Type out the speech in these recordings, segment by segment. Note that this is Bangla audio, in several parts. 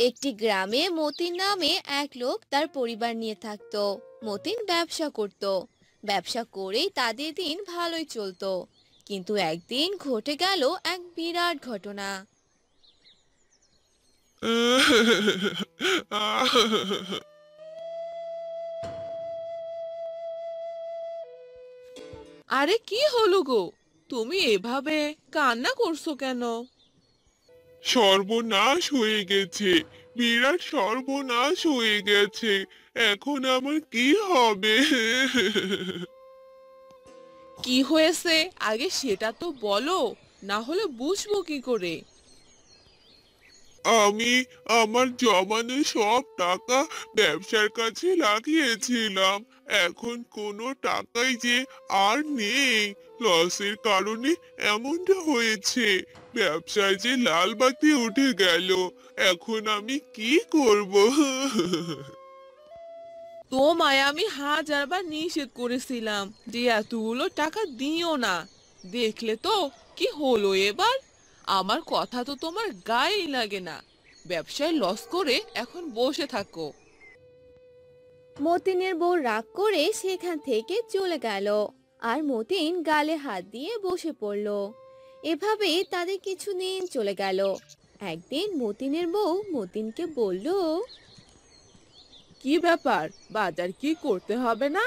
একটি গ্রামে মতিন নামে এক লোক তার পরিবার নিয়ে থাকতো। মতিন ব্যবসা করত। ব্যবসা করেই তাদের দিন ভালোই চলতো। কিন্তু একদিন ঘটে গেল এক বিরাট ঘটনা। আরে কি হলো গো? তুমি এভাবে কান্না করছো কেন? সর্বনাশ হয়ে গেছে। বিরাট সর্বনাশ হয়ে গেছে। এখন আমার কি হবে? কি হয়েছে আগে সেটা তো বলো, না হলে বুঝবো কি করে? আমি আমার জমানো সব টাকা ব্যবসার কাছে লাগিয়েছিলাম। এখন কোনো টাকাই যে আর নেই। লসের কারণে এমনটা হয়েছে। ব্যবসায় যে লাল বাতি উঠে গেল। এখন আমি কি করব? তোমায় আমি হাজারবার নিষেধ করেছিলাম যে এতগুলো টাকা দিও না। দেখলে তো কি হলো এবার। আমার কথা তো তোমার গায়েই লাগে না। ব্যবসায় লস করে এখন বসে থাকো। মতিনের বউ রাগ করে সেখান থেকে চলে গেল। আর মতিন গালে হাত দিয়ে বসে পড়ল। এভাবেই তাদের কিছুদিন চলে গেল। একদিন মতিনের বউ মতিনকে বলল, কি ব্যাপার, বাজার কি করতে হবে না?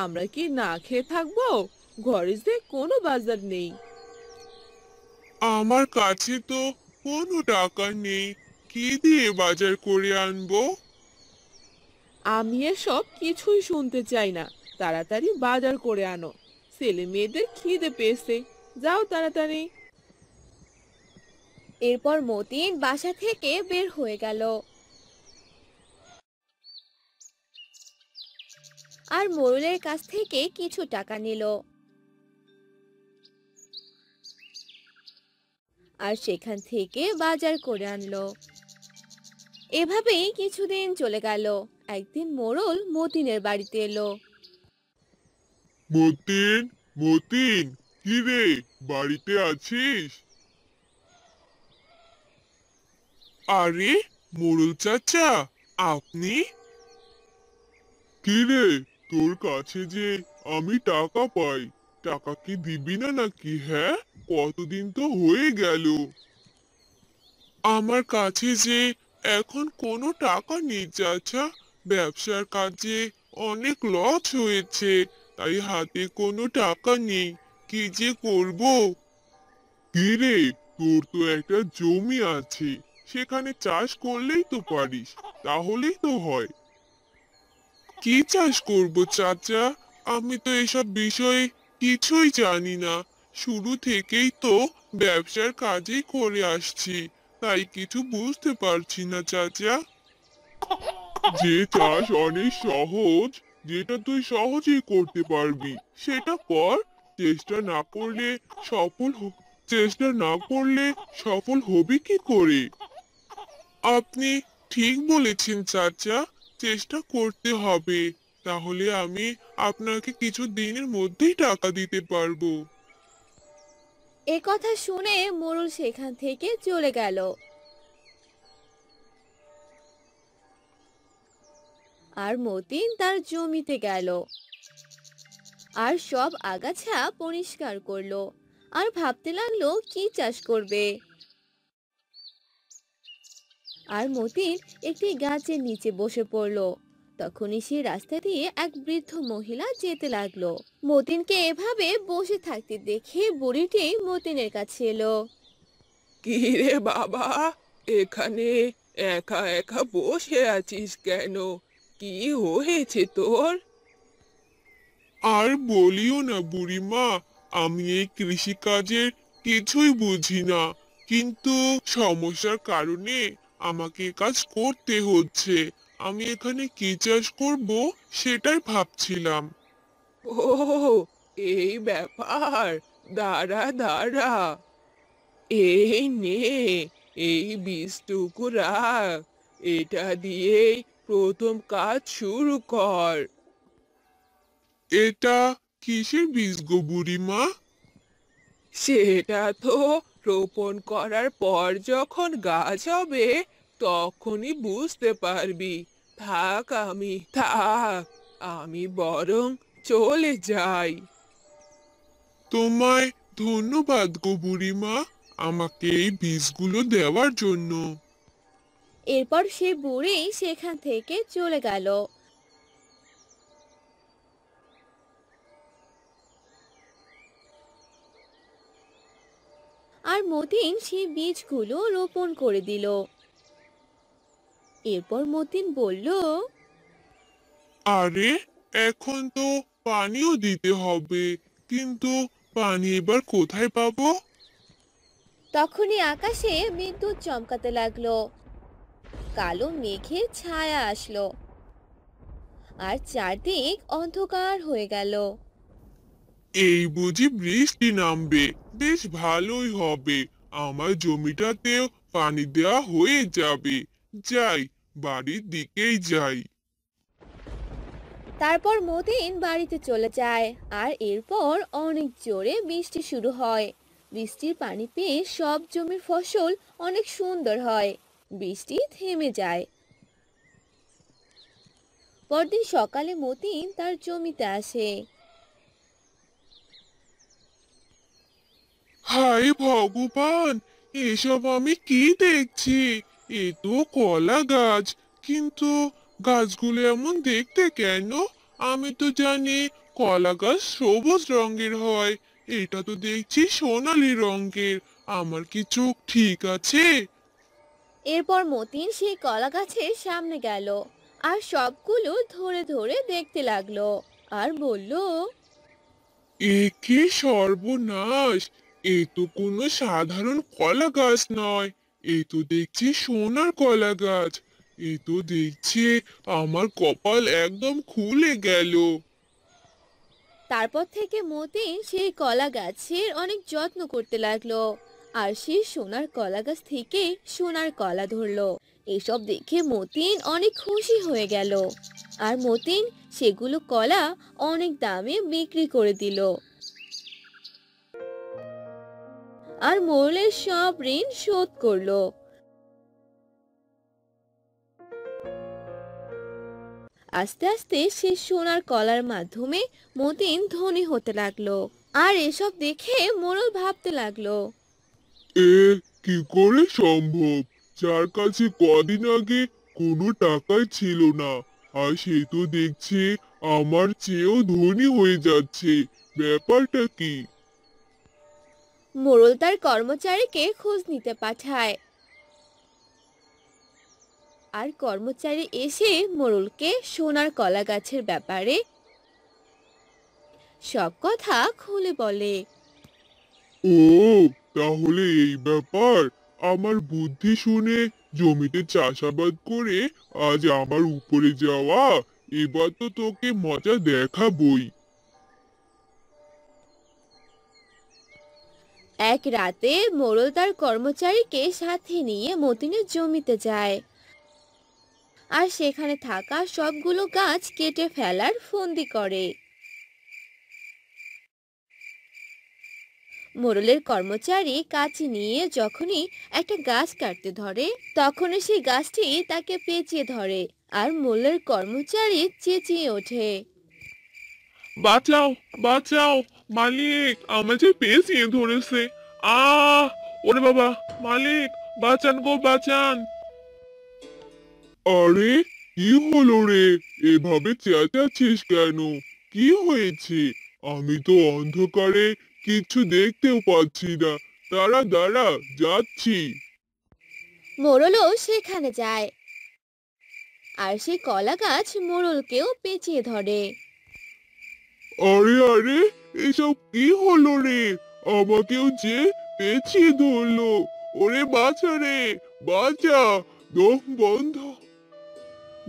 আমরা কি না খেয়ে থাকবো? ঘরে যে কোনো বাজার নেই। আমার কাছে তো কোনো টাকা নেই। কি দিয়ে বাজার করে আনবো? আমি এসব কিছুই শুনতে চাই না। তাড়াতাড়ি বাজার করে আনো। ছেলে মেয়েদের খিদে পেয়েছে। যাও তাড়াতাড়ি। এরপর মতিন বাসা থেকে বের হয়ে গেল আর মোড়লের কাছ থেকে কিছু টাকা নিল। আর সেখান থেকে বাজার করে আনলো। এভাবেই কিছুদিন চলে গেল। একদিন মোড়ল মতিনের বাড়িতে এলো। মতিন, মতিন, কি রে, বাড়িতে আছিস? আরে, মোড়ল চাচা, আপনি? কি রে, তোর কাছে যে আমি টাকা পাই, টাকা কি দিবি না নাকি? হ্যাঁ, কতদিন তো হয়ে গেল। আমার কাছে যে এখন কোনো টাকা নেই চাচা। ব্যবসার কাজে অনেক লস হয়েছে, তাই হাতে কোনো টাকা নেই। কি যে করব? কি রে, তোর তো একটা জমি আছে, সেখানে চাষ করলেই তো পারিস, তাহলেই তো হয়। কি চাষ করব চাচা? আমি তো এসব বিষয়ে কিছুই জানি না। শুরু থেকেই তো ব্যবসার কাজই করে আসছি, তাই কিছু বুঝতে পারছি না চাচা। যে চাষ অনেক সহজ, যেটা তুই সহজেই করতে পারবি, সেটা কর। চেষ্টা না করলে চেষ্টা না করলে সফল হবি কি করে? আপনি ঠিক বলেছেন চাচা, চেষ্টা করতে হবে। তাহলে আমি আপনাকে কিছু দিনের মধ্যেই টাকা দিতে পারবো। এ কথা শুনে মোড়ল সেখান থেকে চলে গেল। আর মতিন তার জমিতে গেল আর সব আগাছা পরিষ্কার করলো। আর ভাবতে লাগলো কি চাষ করবে। আর মতিন একটি গাছের নিচে বসে পড়লো। তখনই সে রাস্তা দিয়ে এক বৃদ্ধ মহিলা যেতে লাগলো। মতিনকে এভাবে বসে থাকতে দেখে বুড়িটি মতিনের কাছে এলো। কি রে বাবা, এখানে একা একা বসে আছিস কেন? কি হয়েছে তোর? আর বলিও না বুড়িমা, আমি এই কৃষিকাজের কিছুই বুঝি না, কিন্তু সমস্যার কারণে আমাকে এ কাজ করতে হচ্ছে। আমি এখানে কি চাষ করব সেটাই ভাবছিলাম। ও, এই ব্যাপার। দাঁড়া দাঁড়া, এই নে, এই বীজটুকু রাখ। এটা দিয়েই প্রথম কাজ শুরু কর। এটা কিসের বীজ গো বুড়িমা? সেটা তো রোপণ করার পর যখন গাছ হবে তখনই বুঝতে পারবি। থাক, আমি বরং চলে যাই। তোমায় ধন্যবাদ গো বুড়িমা, আমাকে এই বীজগুলো দেওয়ার জন্য। এরপর সে বুড়ি সেখান থেকে চলে গেল। আর মতিন সেই বীজগুলো রোপণ করে দিল। এরপর মতিন বলল, আরে, এখন তো পানিও দিতে হবে, কিন্তু পানি এবার কোথায় পাবো? তখনই আকাশে বিদ্যুৎ চমকাতে লাগলো, কালো মেঘের ছায়া আসলো, আর চারদিক অন্ধকার হয়ে গেল। এই বুঝি বৃষ্টি নামবে, বেশ ভালোই হবে, আমার জমিটাতেও পানি দেওয়া হয়ে যাবে। যাই, বাড়ির দিকেই যাই। তারপর মতিন বাড়িতে চলে যায়, আর এরপর অনেক জোরে বৃষ্টি শুরু হয়। বৃষ্টির পানি পেয়ে সব জমির ফসল অনেক সুন্দর হয়। বৃষ্টি থেমে যায়। পরদিন সকালে মতিন তার জমিতে আসে। হায় ভগবান, এসব আমি কি দেখছি? এ তো কলা গাছ, কিন্তু গাছগুলো এমন দেখতে কেন? আমি তো জানি কলা গাছ সবুজ রঙের হয়, এটা তো দেখছি সোনালী রঙের। আমার কি চোখ ঠিক আছে? এরপর মতিন সেই কলা গাছের সামনে গেল, আর সবগুলো ধরে ধরে দেখতে লাগলো, আর বলল, এ কি সর্বনাশ! এ তো কোনো সাধারণ কলা গাছ নয়, এ তো দেখছি সোনার কলা গাছ। এ তো দেখছি আমার কপাল একদম খুলে গেল। তারপর থেকে মতিন সেই কলা গাছের অনেক যত্ন করতে লাগলো, আর সে সোনার কলা গাছ থেকে সোনার কলা ধরলো। এসব দেখে মতিন অনেক খুশি হয়ে গেল, আর মতিন সেগুলো কলা অনেক দামে বিক্রি করে দিল, আর মোড়লের সব ঋণ শোধ করলো। আস্তে আস্তে সে সোনার কলার মাধ্যমে মতিন ধনী হতে লাগলো। আর এসব দেখে মোড়ল ভাবতে লাগলো, এ কি করে সম্ভব? যার কাছে কদিন আগে কোনো টাকাই ছিল না, আর সে তো দেখছি আমার চেয়েও ধনী হয়ে যাচ্ছে। ব্যাপারটা কি? মোড়ল তার কর্মচারীকে খোঁজ নিতে পাঠায়। আর কর্মচারী এসে মোড়লকে সোনার কলা গাছের ব্যাপারে সব কথা খুলে বলে। ও, তাহলে এই ব্যাপার! আমার বুদ্ধি শুনে জমিতে চাষাবাদ করে আজ আমার উপরে যাওয়া, এবার তো তোকে মজা দেখাবই। এক রাতে মোড়ল তার কর্মচারীকে সাথে নিয়ে মতিনের জমিতে যায়, আর সেখানে থাকা সবগুলো গাছ কেটে ফেলার ফন্দি করে। মোড়লের কর্মচারী কাঁচি নিয়ে যখনই একটা গাছ কাটতে ধরে, তখনই সেই গাছটি তাকে পেঁচিয়ে ধরে, আর মোড়লের কর্মচারী চেঁচিয়ে ওঠে, বাঁচাও, বাঁচাও, মালিক আমাকে পেঁচিয়ে ধরেছে। ওরে বাবা, মালিক, বাঁচান গো, বাঁচান! আরে, কি হলো রে? এভাবে চেঁচাচ্ছিস কেন? কি হয়েছে? আমি তো অন্ধকারে কিছু দেখতেও পাচ্ছি না। দাঁড়া দাঁড়া, যাচ্ছি। মোড়লও সেখানে যায়, আর সেই কলা গাছ মোড়লকেও পেঁচিয়ে ধরে। আরে আরে, এসব কি হলো রে? আমাকেও যে পেঁচিয়ে ধরলো। ওরে বাঁচা রে, বাঁচা! দম বন্ধ,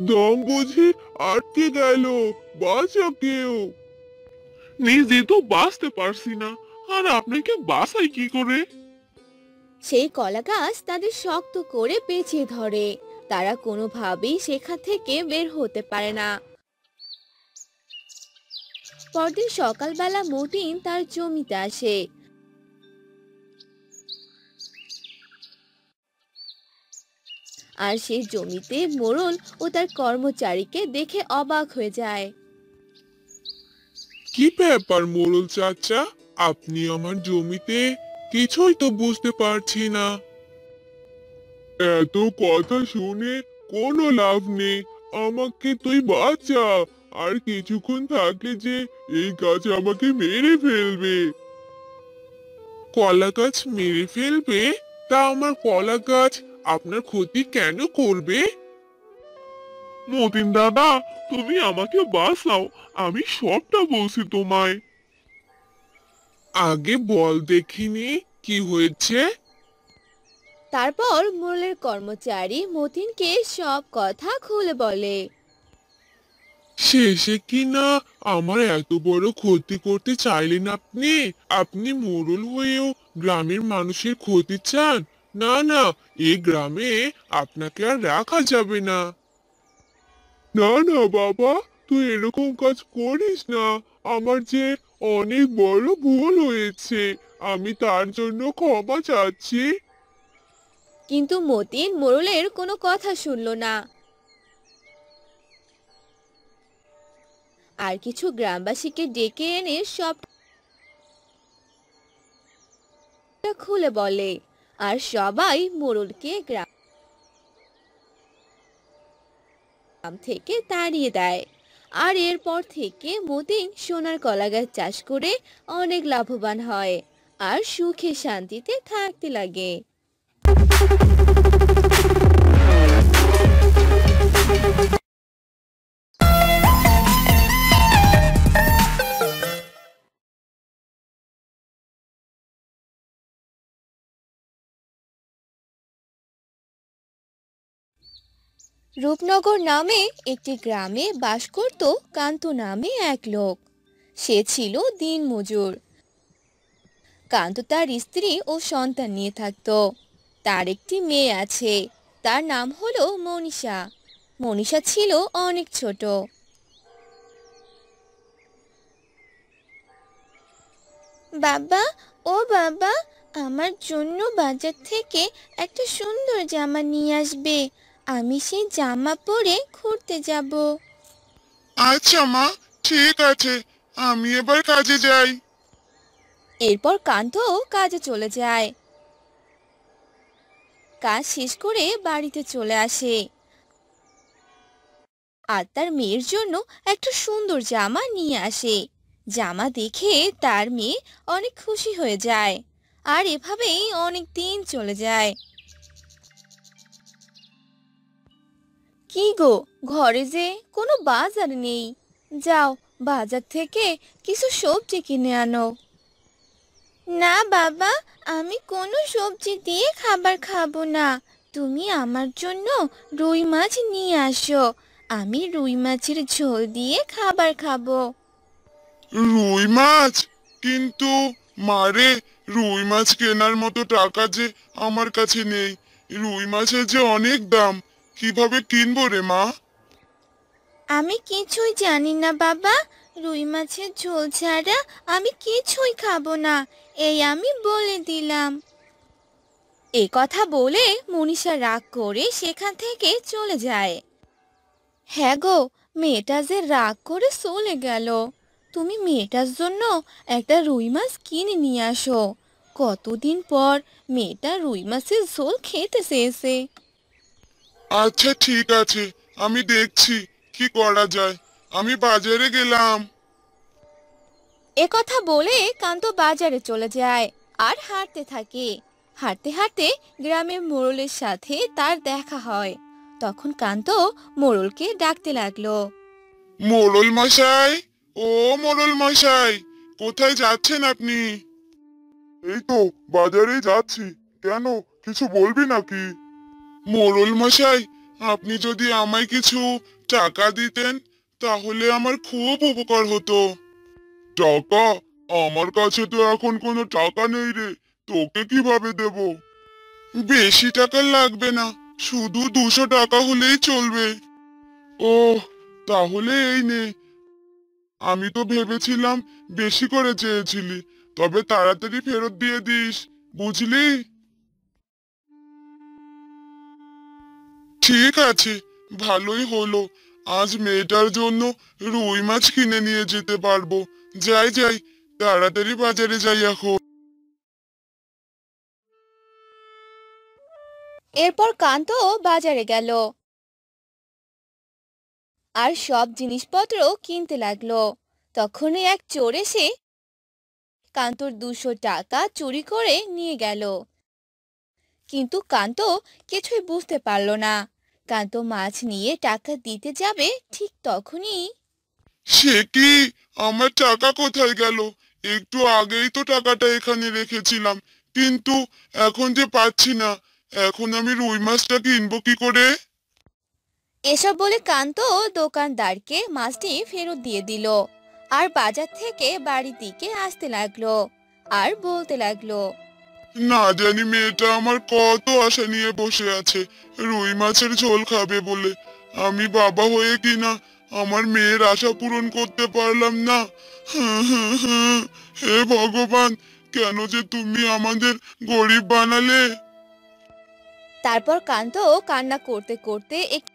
দম বুঝি আটকে গেল। বাঁচা কেউ! নিজে তো বাঁচতে পারছি না, আর আপনাকে বাঁচাই কি করে? সেই কলা গাছ তাদের শক্ত করে পেঁচিয়ে ধরে। তারা কোনোভাবেই সেখান থেকে বের হতে পারে না। পরদিন সকালবেলা মতিন তার জমিতে আসে, আর সেই জমিতে মোড়ল ও তার কর্মচারীকে দেখে অবাক হয়ে যায়। কি ব্যাপার মোড়ল চাচা, আপনি আমার জমিতে? কিছুই তো বুঝতে পারছি না। এত কথা শুনে কোনো লাভ নেই, আমাকে তুই বাঁচা। আর কিছুক্ষণ থাকলে যে এই গাছ আমাকে মেরে ফেলবে। কলা গাছ মেরে ফেলবে? তা আমার কলা গাছ আপনার ক্ষতি কেন করবে? মতিন দাদা, তুমি আমাকে বাঁচাও, আমি সবটা বলছি তোমায়। আগে বল দেখিনি কি হয়েছে। তারপর মোড়লের কর্মচারী মতিনকে সব কথা খুলে বলে। শেষে কি না আমার এত বড় ক্ষতি করতে চাইলেন আপনি? আপনি মোড়ল হয়েও গ্রামের মানুষের ক্ষতি চান? না না, এই গ্রামে আপনাকে আর রাখা যাবে না। না না বাবা, তুই এরকম কাজ করিস না। আমার যে অনেক বড় ভুল হয়েছে, আমি তার জন্য ক্ষমা চাচ্ছি। কিন্তু মতিন মোড়লের কোনো কথা শুনলো না। আর কিছু গ্রামবাসীকে ডেকে এনে সবটা খুলে বলে। আর সবাই মোড়লকে গ্রাম থেকে তাড়িয়ে দেয়। আর এরপর থেকে মতিন সোনার কলাগাছ চাষ করে অনেক লাভবান হয় আর সুখে শান্তিতে থাকতে লাগে। রূপনগর নামে একটি গ্রামে বাস করত কান্ত নামে এক লোক। সে ছিল দিনমজুর। কান্ত তার স্ত্রী ও সন্তান নিয়ে থাকতো। তার একটি মেয়ে আছে, তার নাম হলো মনীষা। মনীষা ছিল অনেক ছোট। বাবা, ও বাবা, আমার জন্য বাজার থেকে একটা সুন্দর জামা নিয়ে আসবে। আমি সেই জামা পরে ঘুরতে যাব। আচ্ছা মা, ঠিক আছে, আমি এবার কাজে যাই। এরপর কান্ত কাজে চলে যায়। কাজ শেষ করে বাড়িতে চলে আসে আর তার মেয়ের জন্য একটা সুন্দর জামা নিয়ে আসে। জামা দেখে তার মেয়ে অনেক খুশি হয়ে যায়। আর এভাবেই অনেক দিন চলে যায়। কি গো, ঘরে যে কোনো বাজার নেই। যাও, বাজার থেকে কিছু সবজি কিনে আনো। না বাবা, আমি কোনো সবজি দিয়ে খাবার খাবো না। তুমি আমার জন্য রুই মাছ নিয়ে আসো। আমি রুই মাছের ঝোল দিয়ে খাবার খাবো। রুই মাছ? কিন্তু মারে, রুই মাছ কেনার মতো টাকা যে আমার কাছে নেই। রুই মাছের যে অনেক দাম, কিভাবে কিনবো রে মা? আমি কিছুই জানি না বাবা। রুই মাছের ঝোল ছাড়া আমি কিছুই খাবো না, এই আমি বলে দিলাম। এ কথা বলে মনীষা রাগ করে সেখান থেকে চলে যায়। হ্যাঁ গো, মেয়েটা যে রাগ করে চলে গেল। তুমি মেয়েটার জন্য একটা রুই মাছ কিনে নিয়ে আসো। কতদিন পর মেয়েটা রুই মাছের ঝোল খেতে চেয়েছে। আচ্ছা ঠিক আছে, আমি দেখছি কি করা যায়। আমি বাজারে গেলাম। এ কথা বলে কান্ত বাজারে চলে যায় আর হাঁটতে থাকে। হাঁটতে হাঁটতে গ্রামের মোড়লের সাথে তার দেখা হয়। তখন কান্ত মোড়লকে ডাকতে লাগলো। মোড়ল মশাই, ও মোড়ল মশাই, কোথায় যাচ্ছেন আপনি? এই তো বাজারে যাচ্ছি। কেন, কিছু বলবি নাকি? মোড়ল মশাই, আপনি যদি আমায় কিছু টাকা দিতেন তাহলে আমার খুব উপকার হতো। টাকা? আমার কাছে তো এখন কোনো টাকা নেই রে, তোকে কিভাবে দেব? বেশি টাকা লাগবে না, শুধু 200 টাকা হলেই চলবে। ও, তাহলে এই নে। আমি তো ভেবেছিলাম বেশি করে চেয়েছিলি, তবে তাড়াতাড়ি ফেরত দিয়ে দিস, বুঝলি? ঠিক আছে, ভালোই হলো। আজ মেয়েটার জন্য রুই মাছ কিনে নিয়ে যেতে পারবো। যাই যাই, তাড়াতাড়ি বাজারে যাই এখন। এরপর কান্ত বাজারে গেল আর সব জিনিসপত্র কিনতে লাগলো। তখনই এক চোর এসে কান্তর 200 টাকা চুরি করে নিয়ে গেল। কিন্তু কান্ত কিছুই বুঝতে পারলো না। কান্ত মাছ নিয়ে টাকা দিতে যাবে, ঠিক তখনই সে কি, আমার টাকা কোথায় গেল? একটু আগেই তো টাকাটা এখানে রেখেছিলাম, কিন্তু এখন যে পাচ্ছি না। এখন আমি রুই মাছটা কিনবো কি করে? এসব বলে কান্ত দোকানদারকে মাছটি ফেরত দিয়ে দিল আর বাজার থেকে বাড়ির দিকে আসতে লাগলো আর বলতে লাগলো, না জানি মেয়েটা আমার কত আশা নিয়ে বসে আছে রুই মাছের ঝোল খাবে বলে। আমি বাবা হয়ে কিনা আমার মেয়ের আশা পূরণ করতে পারলাম না। হে ভগবান, কেন যে তুমি আমাদের গরিব বানালে? তারপর কান্ত কান্না করতে করতে একটি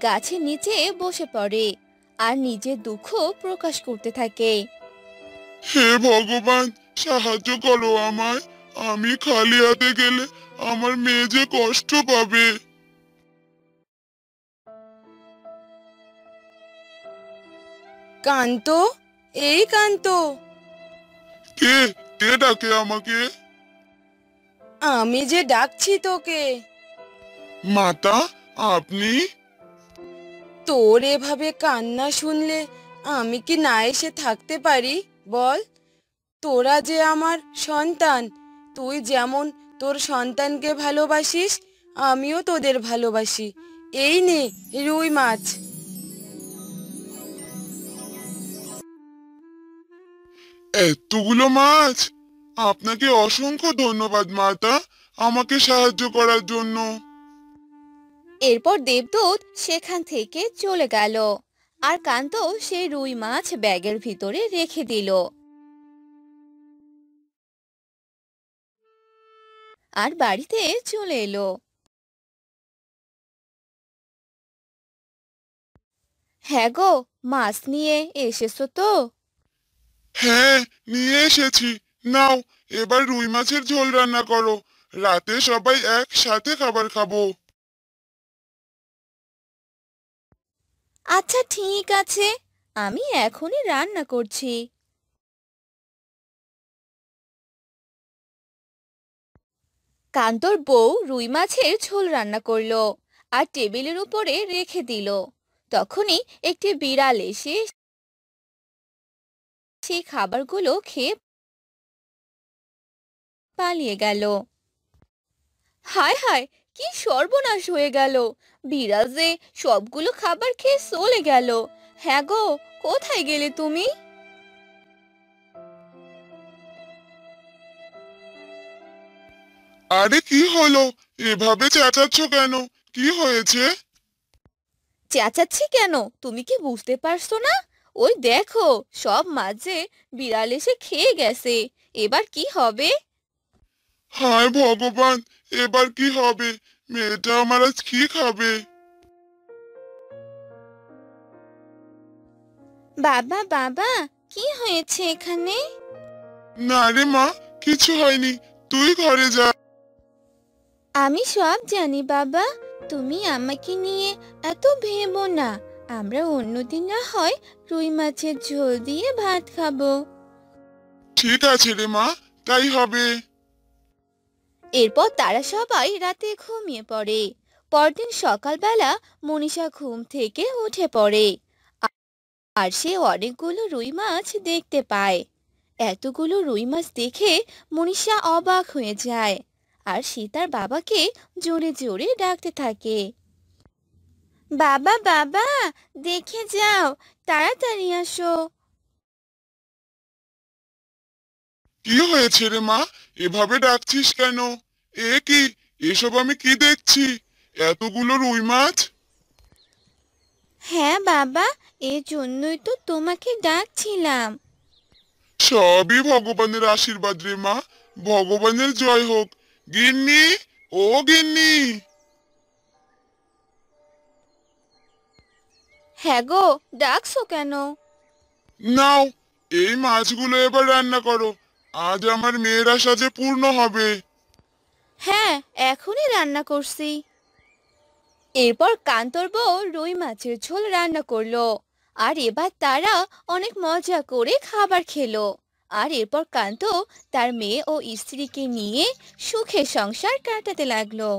গাছের নিচে বসে পড়ে আর নিজের দুঃখ প্রকাশ করতে থাকে। হে ভগবান, সাহায্য করো আমায়। আমি খালি হাতে গেলে আমার মেয়ে যে কষ্ট পাবে। কান্ত, এই কান্ত, কে কে ডাকে আমাকে? আমি যে ডাকছি তোকে। মাতা, আপনি? তোর এভাবে কান্না শুনলে আমি কি না এসে থাকতে পারি বল? তোরা যে আমার সন্তান, তুই যেমন তোর সন্তানকে ভালোবাসিস, আমিও তোদের ভালোবাসি। এই নে রুই মাছ। এতগুলো মাছ! আপনাকে অসংখ্য ধন্যবাদ মাতা, আমাকে সাহায্য করার জন্য। এরপর দেবদূত সেখান থেকে চলে গেল আর কান্ত সেই রুই মাছ ব্যাগের ভিতরে রেখে দিল আর বাড়িতে চলে এলো। হ্যাঁ গো, মাছ নিয়ে এসেছো তো? হ্যাঁ, নিয়ে এসেছি। নাও, এবার রুই মাছের ঝোল রান্না করো। রাতে সবাই একসাথে খাবার খাবো। আচ্ছা ঠিক আছে, আমি এখনই রান্না করছি। কান্তর বউ রুই মাছের ঝোল রান্না করলো আর টেবিলের উপরে রেখে দিল। তখনই একটি বিড়াল এসে সেই খাবারগুলো খেয়ে পালিয়ে গেল। হায় হায়, কি সর্বনাশ হয়ে গেল! বিড়াল যে সবগুলো খাবার খেয়ে চলে গেল। হ্যাঁ গো, কোথায় গেলে তুমি? আরে কি হলো? এভাবে চেঁচাচ্ছ কেন? কি হয়েছে? চেঁচাচ্ছি কেন, তুমি কি বুঝতে পারছো না? ওই দেখো, সব মাছ যে বিড়াল এসে খেয়ে গেছে। এবার কি হবে? হায় ভগবান, এবার কি হবে? মেয়েটা আমার আজ কি খাবে? বাবা বাবা, কি হয়েছে এখানে? না রে মা, কিছু হয়নি। তুই ঘরে যা। আমি সব জানি বাবা, তুমি আমাকে নিয়ে এত ভেবো না। আমরা অন্যদিন না হয় রুই মাছের ঝোল দিয়ে ভাত খাবো। ঠিক আছে রে মা, তাই হবে। এরপর তারা সবাই রাতে ঘুমিয়ে পড়ে। পরদিন সকালবেলা মনীষা ঘুম থেকে উঠে পড়ে আর সে অনেকগুলো রুই মাছ দেখতে পায়। এতগুলো রুই মাছ দেখে মনীষা অবাক হয়ে যায় আর সে তার বাবাকে জোরে জোরে ডাকতে থাকে, বাবা বাবা, দেখে যাও, তাড়াতাড়ি আসো। কি হয়েছে রে মা, এভাবে ডাকছিস কেন? এ কি, এসব আমি কি দেখছি? এতগুলো রুই মাছ! হ্যাঁ বাবা, এই জন্যই তো তোমাকে ডাকছিলাম। সবই ভগবানের আশীর্বাদ রে মা। ভগবানের জয় হোক। গিন্নি, ও গিন্নি, হ্যাঁ গো, ডাকছো কেন? নাও এই মাছগুলো এবার রান্না করো। আজ আমার মেয়ের আশা যে পূর্ণ হবে। হ্যাঁ, এখনই রান্না করছি। এরপর কান্তর বউ রুই মাছের ঝোল রান্না করলো। আর এবার তারা অনেক মজা করে খাবার খেলো। আর এরপর কান্ত তার মেয়ে ও স্ত্রীকে নিয়ে সুখে সংসার কাটাতে লাগলো।